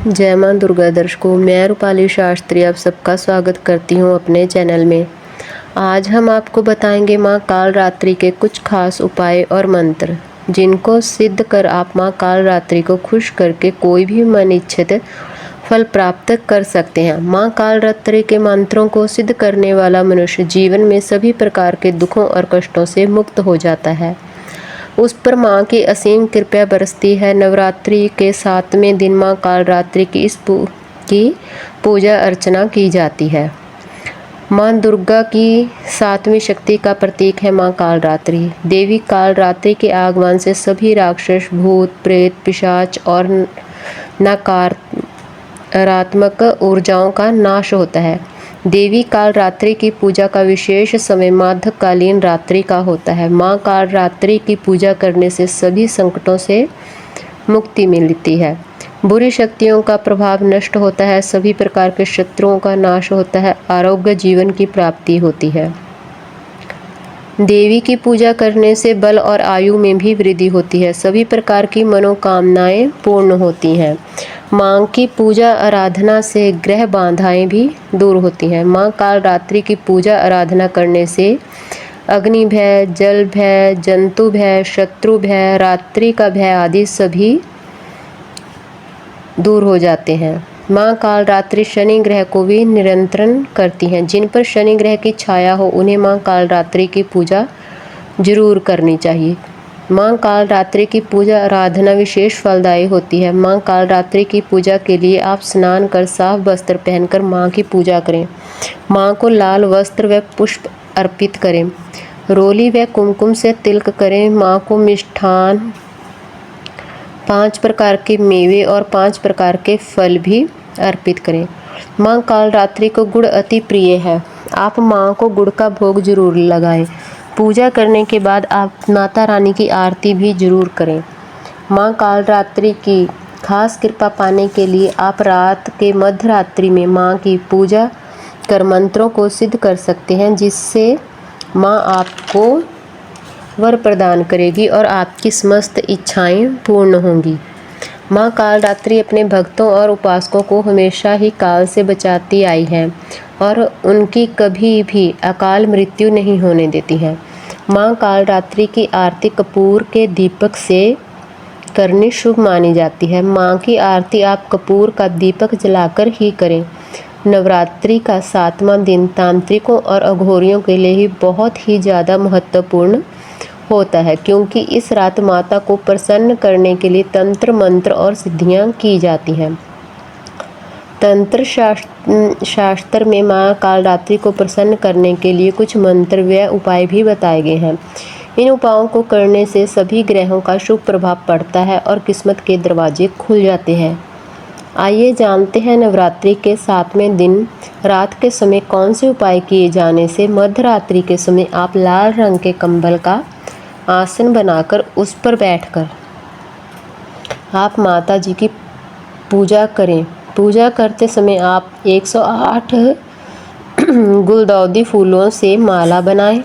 जय मां दुर्गा दर्शकों, मैं रूपाली शास्त्री आप सबका स्वागत करती हूं अपने चैनल में। आज हम आपको बताएंगे मां कालरात्रि के कुछ खास उपाय और मंत्र, जिनको सिद्ध कर आप मां कालरात्रि को खुश करके कोई भी मन इच्छित फल प्राप्त कर सकते हैं। मां कालरात्रि के मंत्रों को सिद्ध करने वाला मनुष्य जीवन में सभी प्रकार के दुखों और कष्टों से मुक्त हो जाता है। उस पर माँ की असीम कृपा बरसती है। नवरात्रि के 7वें दिन माँ कालरात्रि की पूजा अर्चना की जाती है। माँ दुर्गा की 7वीं शक्ति का प्रतीक है माँ कालरात्रि। देवी कालरात्रि के आगमन से सभी राक्षस, भूत, प्रेत, पिशाच और नकारात्मक ऊर्जाओं का नाश होता है। देवी कालरात्रि की पूजा का विशेष समय मध्यकालीन रात्रि का होता है। माँ कालरात्रि की पूजा करने से सभी संकटों से मुक्ति मिलती है। बुरी शक्तियों का प्रभाव नष्ट होता है, सभी प्रकार के शत्रुओं का नाश होता है, आरोग्य जीवन की प्राप्ति होती है। देवी की पूजा करने से बल और आयु में भी वृद्धि होती है, सभी प्रकार की मनोकामनाएं पूर्ण होती हैं। माँ की पूजा आराधना से ग्रह बाधाएं भी दूर होती हैं। माँ कालरात्रि की पूजा आराधना करने से अग्नि भय, जल भय, जंतु भय, शत्रु भय, रात्रि का भय आदि सभी दूर हो जाते हैं। माँ कालरात्रि शनि ग्रह को भी नियंत्रण करती हैं। जिन पर शनि ग्रह की छाया हो उन्हें माँ कालरात्रि की पूजा जरूर करनी चाहिए। माँ कालरात्रि की पूजा आराधना विशेष फलदायी होती है। माँ कालरात्रि की पूजा के लिए आप स्नान कर साफ वस्त्र पहनकर माँ की पूजा करें। माँ को लाल वस्त्र व पुष्प अर्पित करें। रोली व कुमकुम से तिलक करें। माँ को मिष्ठान, 5 प्रकार के मेवे और 5 प्रकार के फल भी अर्पित करें। माँ कालरात्रि को गुड़ अति प्रिय है। आप माँ को गुड़ का भोग जरूर लगाएं। पूजा करने के बाद आप माता रानी की आरती भी जरूर करें। माँ कालरात्रि की खास कृपा पाने के लिए आप रात के मध्य रात्रि में माँ की पूजा कर मंत्रों को सिद्ध कर सकते हैं, जिससे माँ आपको वर प्रदान करेगी और आपकी समस्त इच्छाएं पूर्ण होंगी। माँ कालरात्रि अपने भक्तों और उपासकों को हमेशा ही काल से बचाती आई है और उनकी कभी भी अकाल मृत्यु नहीं होने देती है। माँ कालरात्रि की आरती कपूर के दीपक से करनी शुभ मानी जाती है। माँ की आरती आप कपूर का दीपक जलाकर ही करें। नवरात्रि का 7वां दिन तांत्रिकों और अघोरियों के लिए ही बहुत ही ज़्यादा महत्वपूर्ण होता है, क्योंकि इस रात माता को प्रसन्न करने के लिए तंत्र मंत्र और सिद्धियां की जाती हैं। तंत्र शास्त्र में माँ कालरात्रि को प्रसन्न करने के लिए कुछ मंत्र व उपाय भी बताए गए हैं। इन उपायों को करने से सभी ग्रहों का शुभ प्रभाव पड़ता है और किस्मत के दरवाजे खुल जाते हैं। आइए जानते हैं नवरात्रि के 7वें दिन रात के समय कौन से उपाय किए जाने से मध्य रात्रि के समय आप लाल रंग के कंबल का आसन बनाकर उस पर बैठकर आप माता जी की पूजा करें। पूजा करते समय आप 108 गुलदाउदी फूलों से माला बनाएं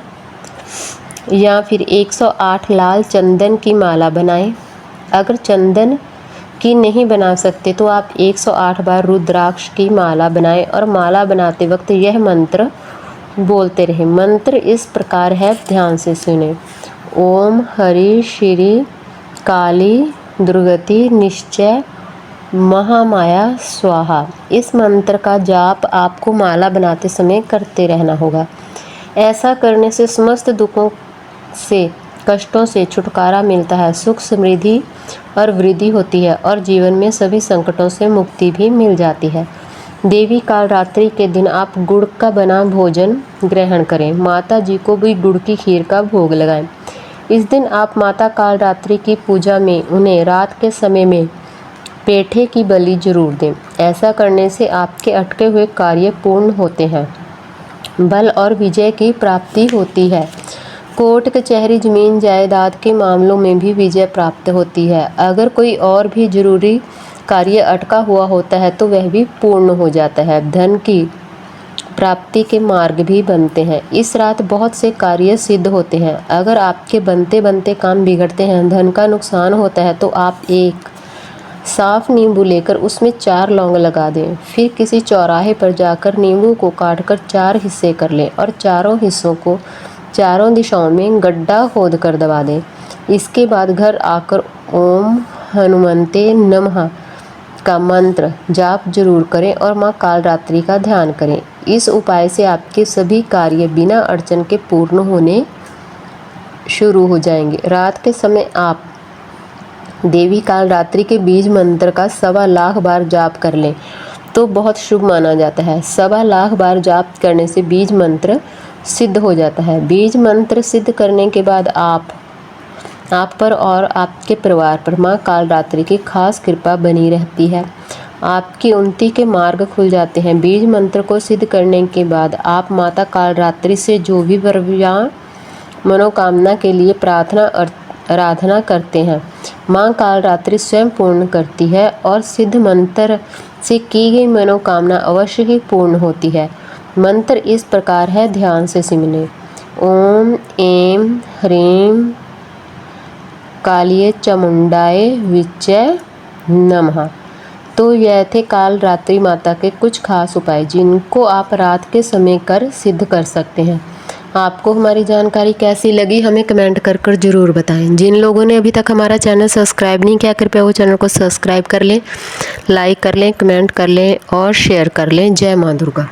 या फिर 108 लाल चंदन की माला बनाएं। अगर चंदन की नहीं बना सकते तो आप 108 बार रुद्राक्ष की माला बनाएं और माला बनाते वक्त यह मंत्र बोलते रहें। मंत्र इस प्रकार है, ध्यान से सुने। ओम हरि श्री काली दुर्गति निश्चय महामाया स्वाहा। इस मंत्र का जाप आपको माला बनाते समय करते रहना होगा। ऐसा करने से समस्त दुखों से, कष्टों से छुटकारा मिलता है, सुख समृद्धि और वृद्धि होती है और जीवन में सभी संकटों से मुक्ति भी मिल जाती है। देवी कालरात्रि के दिन आप गुड़ का बना भोजन ग्रहण करें। माता जी को भी गुड़ की खीर का भोग लगाएं। इस दिन आप माता कालरात्रि की पूजा में उन्हें रात के समय में पेठे की बलि जरूर दें। ऐसा करने से आपके अटके हुए कार्य पूर्ण होते हैं, बल और विजय की प्राप्ति होती है। कोर्ट कचहरी, जमीन जायदाद के मामलों में भी विजय प्राप्त होती है। अगर कोई और भी जरूरी कार्य अटका हुआ होता है तो वह भी पूर्ण हो जाता है। धन की प्राप्ति के मार्ग भी बनते हैं। इस रात बहुत से कार्य सिद्ध होते हैं। अगर आपके बनते बनते काम बिगड़ते हैं, धन का नुकसान होता है, तो आप एक साफ नींबू लेकर उसमें 4 लौंग लगा दें। फिर किसी चौराहे पर जाकर नींबू को काटकर 4 हिस्से कर लें और चारों हिस्सों को चारों दिशाओं में गड्ढा खोद कर दबा दें। इसके बाद घर आकर ओम हनुमन्ते नमः का मंत्र जाप जरूर करें और माँ कालरात्रि का ध्यान करें। इस उपाय से आपके सभी कार्य बिना अड़चन के पूर्ण होने शुरू हो जाएंगे। रात के समय आप देवी कालरात्रि के बीज मंत्र का 1.25 लाख बार जाप कर लें तो बहुत शुभ माना जाता है। 1.25 लाख बार जाप करने से बीज मंत्र सिद्ध हो जाता है। बीज मंत्र सिद्ध करने के बाद आप पर और आपके परिवार पर माँ कालरात्रि की खास कृपा बनी रहती है। आपकी उन्नति के मार्ग खुल जाते हैं। बीज मंत्र को सिद्ध करने के बाद आप माता कालरात्रि से जो भी मनोकामना के लिए आराधना करते हैं, माँ कालरात्रि स्वयं पूर्ण करती है और सिद्ध मंत्र से की गई मनोकामना अवश्य ही पूर्ण होती है। मंत्र इस प्रकार है, ध्यान से सुनिए। ओम ऐं ह्रीं कालिये चामुंडाय विच्चे नमः। तो यह थे कालरात्रि माता के कुछ खास उपाय जिनको आप रात के समय कर सिद्ध कर सकते हैं। आपको हमारी जानकारी कैसी लगी हमें कमेंट कर ज़रूर बताएं। जिन लोगों ने अभी तक हमारा चैनल सब्सक्राइब नहीं किया, कृपया वो चैनल को सब्सक्राइब कर लें, लाइक कर लें, कमेंट कर लें और शेयर कर लें। जय माँ दुर्गा।